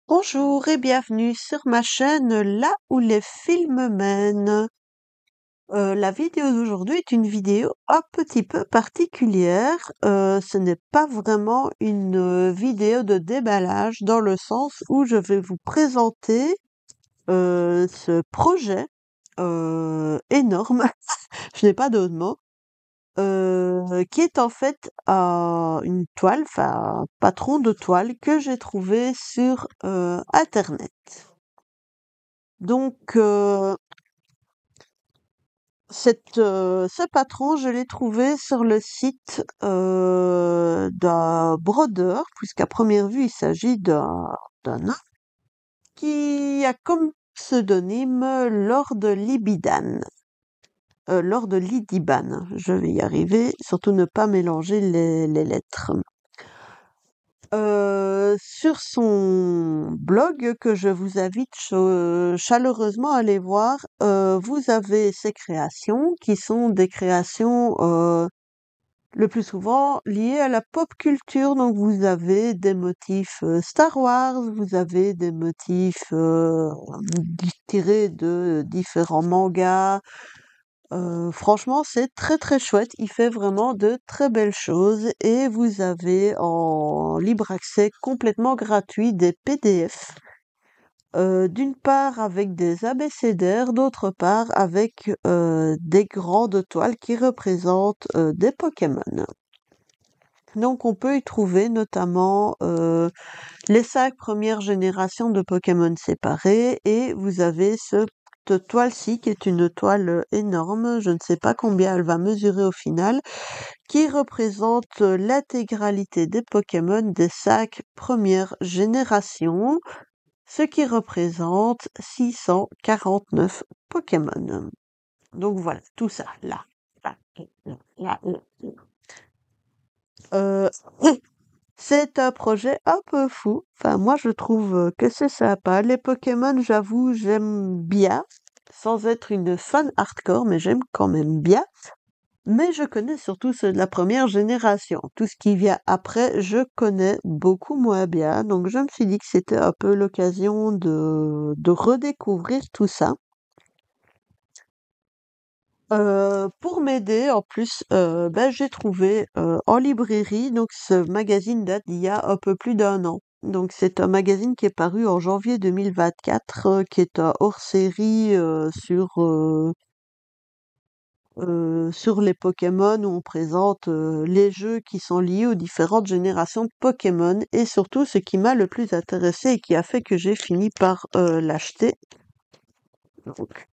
Bonjour et bienvenue sur ma chaîne Là où les films mènent. La vidéo d'aujourd'hui est une vidéo un petit peu particulière. Ce n'est pas vraiment une vidéo de déballage dans le sens où je vais vous présenter ce projet énorme, je n'ai pas d'autre mot, qui est en fait une toile, enfin un patron de toile que j'ai trouvé sur Internet. Donc, ce patron, je l'ai trouvé sur le site d'un brodeur, puisqu'à première vue, il s'agit d'un nain, qui a comme pseudonyme Lord Libidan. Lord Lidiban, je vais y arriver, surtout ne pas mélanger les lettres. Sur son blog que je vous invite chaleureusement à aller voir, vous avez ses créations qui sont des créations le plus souvent liées à la pop culture. Donc vous avez des motifs Star Wars, vous avez des motifs tirés de différents mangas. Franchement, c'est très très chouette. Il fait vraiment de très belles choses et vous avez en libre accès complètement gratuit des PDF. D'une part avec des abécédaires, d'autre part avec des grandes toiles qui représentent des Pokémon. Donc on peut y trouver notamment les 5 premières générations de Pokémon séparées et vous avez cette toile-ci qui est une toile énorme, je ne sais pas combien elle va mesurer au final, qui représente l'intégralité des Pokémon des 5 premières générations, ce qui représente 649 Pokémon. Donc voilà, tout ça, là, là, là, là, là. Euh, C'est un projet un peu fou. Enfin, moi, je trouve que c'est sympa. Les Pokémon, j'avoue, j'aime bien, sans être une fan hardcore, mais j'aime quand même bien. Mais je connais surtout ceux de la première génération. Tout ce qui vient après, je connais beaucoup moins bien. Donc, je me suis dit que c'était un peu l'occasion de redécouvrir tout ça. Pour m'aider, en plus, j'ai trouvé en librairie, donc ce magazine date d'il y a un peu plus d'un an. Donc c'est un magazine qui est paru en janvier 2024, qui est un hors-série sur les Pokémon, où on présente les jeux qui sont liés aux différentes générations de Pokémon, et surtout ce qui m'a le plus intéressé et qui a fait que j'ai fini par l'acheter. Donc,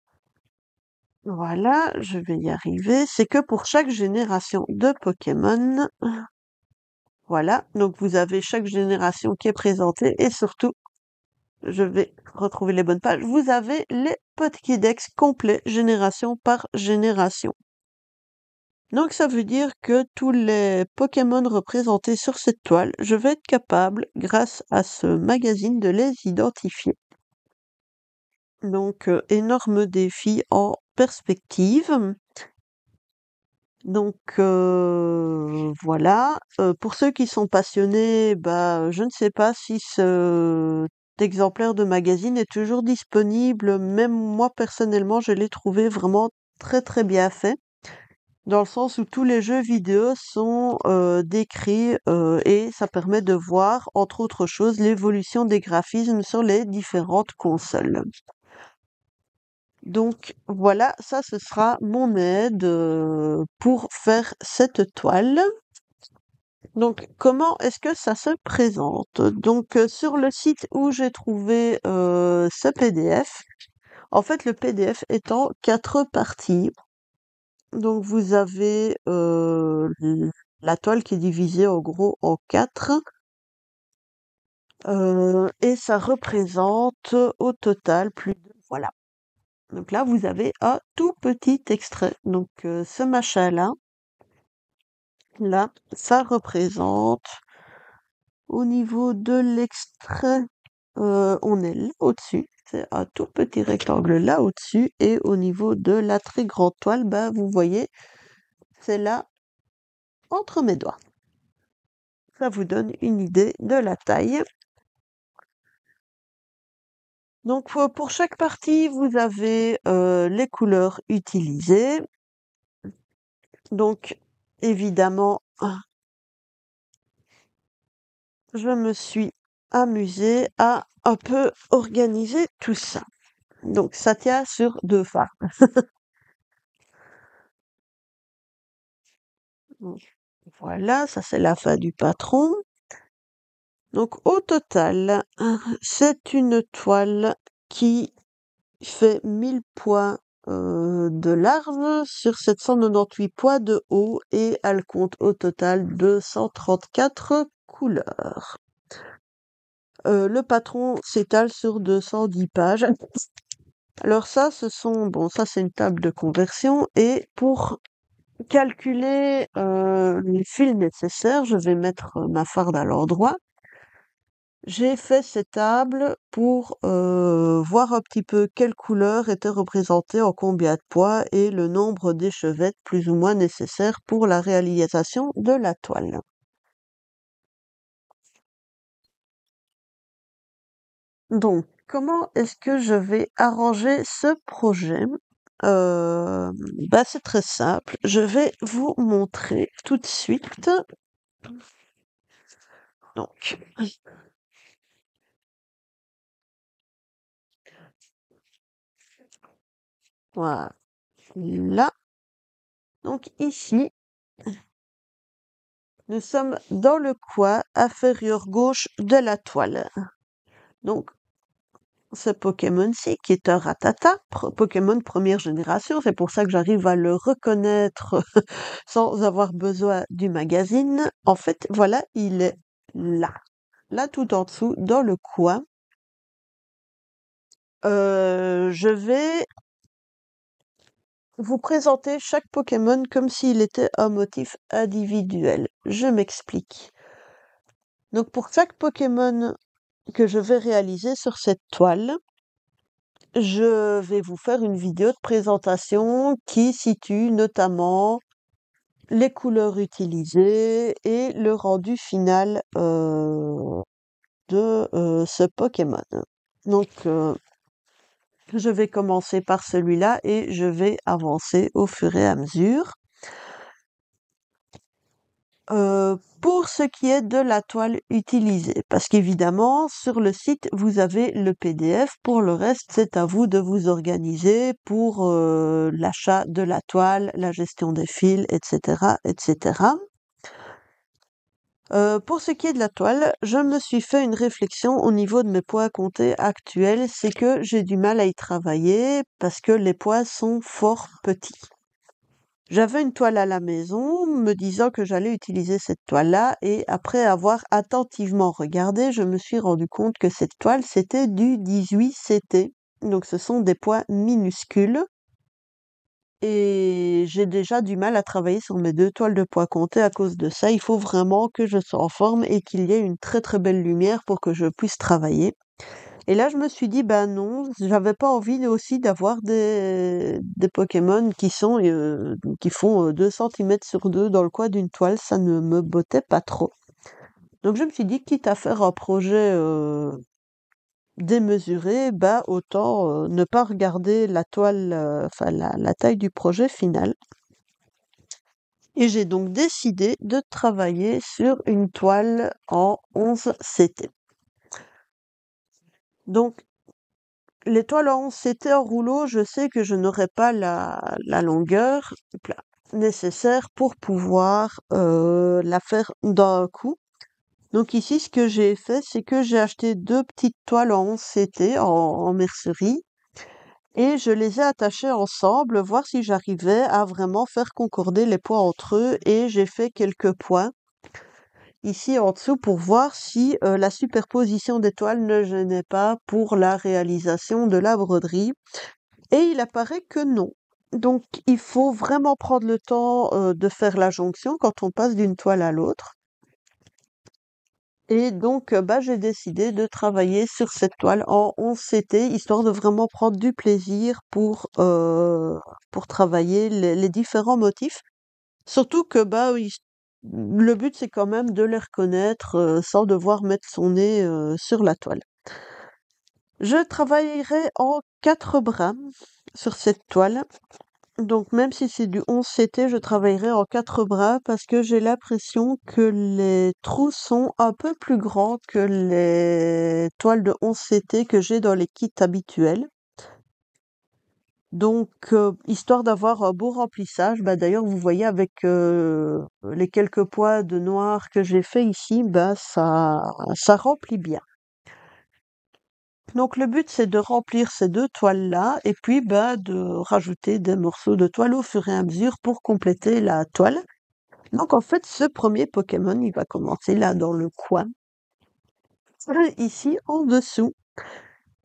voilà, je vais y arriver. C'est que pour chaque génération de Pokémon, voilà, donc vous avez chaque génération qui est présentée et surtout, je vais retrouver les bonnes pages, vous avez les Pokédex complets génération par génération. Donc ça veut dire que tous les Pokémon représentés sur cette toile, je vais être capable, grâce à ce magazine, de les identifier. Donc énorme défi en perspective. Donc voilà. Pour ceux qui sont passionnés, je ne sais pas si cet exemplaire de magazine est toujours disponible. Même moi personnellement, je l'ai trouvé vraiment très très bien fait, dans le sens où tous les jeux vidéo sont décrits et ça permet de voir, entre autres choses, l'évolution des graphismes sur les différentes consoles. Donc voilà, ça ce sera mon aide pour faire cette toile. Donc comment est-ce que ça se présente? Donc sur le site où j'ai trouvé ce PDF, en fait le PDF est en 4 parties. Donc vous avez la toile qui est divisée en gros en 4 et ça représente au total plus de... Voilà. Donc là, vous avez un tout petit extrait. Donc ce machin-là, là, ça représente au niveau de l'extrait, on est là au-dessus. C'est un tout petit rectangle là au-dessus. Et au niveau de la très grande toile, vous voyez, c'est là entre mes doigts. Ça vous donne une idée de la taille. Donc pour chaque partie, vous avez les couleurs utilisées. Donc évidemment, je me suis amusée à un peu organiser tout ça. Donc ça tient sur deux phares. Donc, voilà, ça c'est la fin du patron. Donc au total, c'est une toile qui fait 1000 points de large sur 798 points de haut et elle compte au total 234 couleurs. Le patron s'étale sur 210 pages. Alors ça, ça c'est une table de conversion et pour calculer les fils nécessaires, je vais mettre ma farde à l'endroit. J'ai fait cette table pour voir un petit peu quelle couleur était représentée en combien de poids et le nombre d'échevettes plus ou moins nécessaires pour la réalisation de la toile. Donc, comment est-ce que je vais arranger ce projet? C'est très simple. Je vais vous montrer tout de suite. Donc, voilà. Donc ici, nous sommes dans le coin inférieur gauche de la toile. Donc, ce Pokémon-ci, qui est un Rattata, Pokémon première génération, c'est pour ça que j'arrive à le reconnaître sans avoir besoin du magazine. En fait, voilà, il est là tout en dessous, dans le coin. Je vais vous présenter chaque Pokémon comme s'il était un motif individuel. Je m'explique. Donc pour chaque Pokémon que je vais réaliser sur cette toile, je vais vous faire une vidéo de présentation qui situe notamment les couleurs utilisées et le rendu final de ce Pokémon. Donc, je vais commencer par celui-là et je vais avancer au fur et à mesure. Pour ce qui est de la toile utilisée, parce qu'évidemment, sur le site, vous avez le PDF. Pour le reste, c'est à vous de vous organiser pour l'achat de la toile, la gestion des fils, etc., etc. Pour ce qui est de la toile, je me suis fait une réflexion au niveau de mes poids comptés actuels, c'est que j'ai du mal à y travailler parce que les poids sont fort petits. J'avais une toile à la maison, me disant que j'allais utiliser cette toile-là, et après avoir attentivement regardé, je me suis rendu compte que cette toile, c'était du 18 CT. Donc ce sont des poids minuscules. Et j'ai déjà du mal à travailler sur mes deux toiles de poids comptés à cause de ça. Il faut vraiment que je sois en forme et qu'il y ait une très très belle lumière pour que je puisse travailler. Et là, je me suis dit, bah non, j'avais pas envie aussi d'avoir des Pokémon qui font 2 centimètres sur 2 dans le coin d'une toile, ça ne me bottait pas trop. Donc je me suis dit, quitte à faire un projet démesuré, bah autant ne pas regarder la toile, la taille du projet final. Et j'ai donc décidé de travailler sur une toile en 11 CT. Donc l'étoile en 11 CT en rouleau, je sais que je n'aurai pas la longueur nécessaire pour pouvoir la faire d'un coup. Donc ici, ce que j'ai fait, c'est que j'ai acheté deux petites toiles en 11 CT en mercerie et je les ai attachées ensemble, voir si j'arrivais à vraiment faire concorder les points entre eux, et j'ai fait quelques points ici en dessous pour voir si la superposition des toiles ne gênait pas pour la réalisation de la broderie. Et il apparaît que non. Donc il faut vraiment prendre le temps de faire la jonction quand on passe d'une toile à l'autre. Et donc j'ai décidé de travailler sur cette toile en 11 CT, histoire de vraiment prendre du plaisir pour travailler les différents motifs. Surtout que oui, le but c'est quand même de les reconnaître sans devoir mettre son nez sur la toile. Je travaillerai en 4 bras sur cette toile. Donc même si c'est du 11 CT, je travaillerai en 4 bras parce que j'ai l'impression que les trous sont un peu plus grands que les toiles de 11 CT que j'ai dans les kits habituels. Donc, histoire d'avoir un beau remplissage, bah d'ailleurs vous voyez avec les quelques poids de noir que j'ai fait ici, bah ça remplit bien. Donc le but c'est de remplir ces 2 toiles-là et puis bah de rajouter des morceaux de toile au fur et à mesure pour compléter la toile. Donc en fait ce premier Pokémon il va commencer là dans le coin, ici en dessous.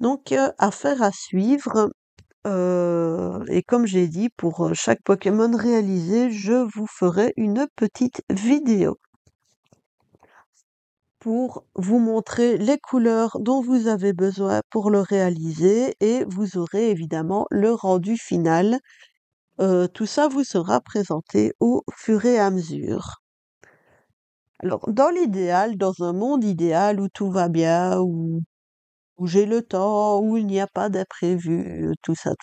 Donc affaire à suivre. Et comme j'ai dit, pour chaque Pokémon réalisé, je vous ferai une petite vidéo pour vous montrer les couleurs dont vous avez besoin pour le réaliser et vous aurez évidemment le rendu final. Tout ça vous sera présenté au fur et à mesure. Alors, dans l'idéal, dans un monde idéal où tout va bien, où j'ai le temps, où il n'y a pas d'imprévu, tout ça,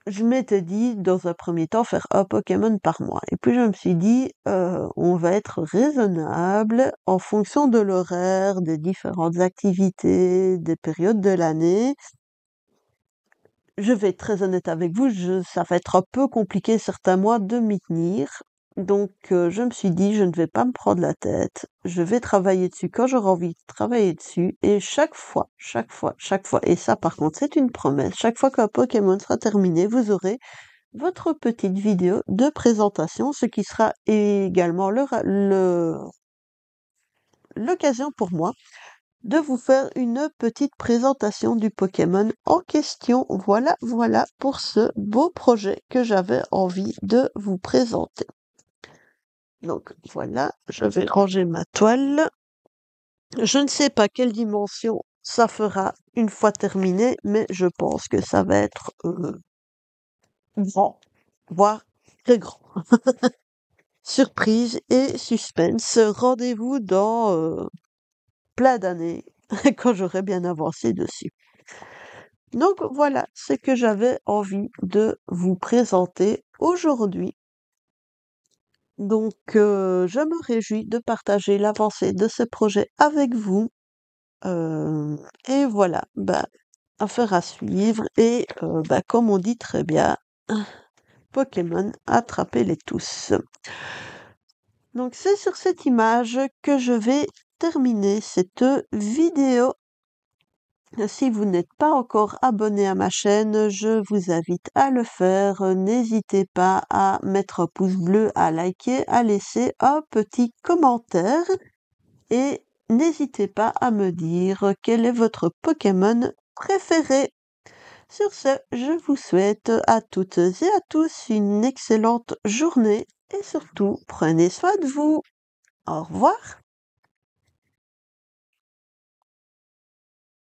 je m'étais dit, dans un premier temps, faire un Pokémon par mois. Et puis je me suis dit, on va être raisonnable en fonction de l'horaire, des différentes activités, des périodes de l'année. Je vais être très honnête avec vous, ça va être un peu compliqué certains mois de m'y tenir. Donc je me suis dit, je ne vais pas me prendre la tête. Je vais travailler dessus quand j'aurai envie de travailler dessus. Et chaque fois, et ça par contre c'est une promesse, chaque fois qu'un Pokémon sera terminé, vous aurez votre petite vidéo de présentation, ce qui sera également l'occasion pour moi de vous faire une petite présentation du Pokémon en question. Voilà pour ce beau projet que j'avais envie de vous présenter. Donc voilà, je vais ranger ma toile. Je ne sais pas quelle dimension ça fera une fois terminé, mais je pense que ça va être grand, voire très grand. Surprise et suspense. Rendez-vous dans plein d'années quand j'aurai bien avancé dessus. Donc voilà ce que j'avais envie de vous présenter aujourd'hui. Donc je me réjouis de partager l'avancée de ce projet avec vous. Et voilà, bah, affaire à suivre. Et bah, comme on dit très bien, Pokémon, attrapez-les tous. Donc c'est sur cette image que je vais terminer cette vidéo. Si vous n'êtes pas encore abonné à ma chaîne, je vous invite à le faire. N'hésitez pas à mettre un pouce bleu, à liker, à laisser un petit commentaire et n'hésitez pas à me dire quel est votre Pokémon préféré. Sur ce, je vous souhaite à toutes et à tous une excellente journée et surtout prenez soin de vous. Au revoir.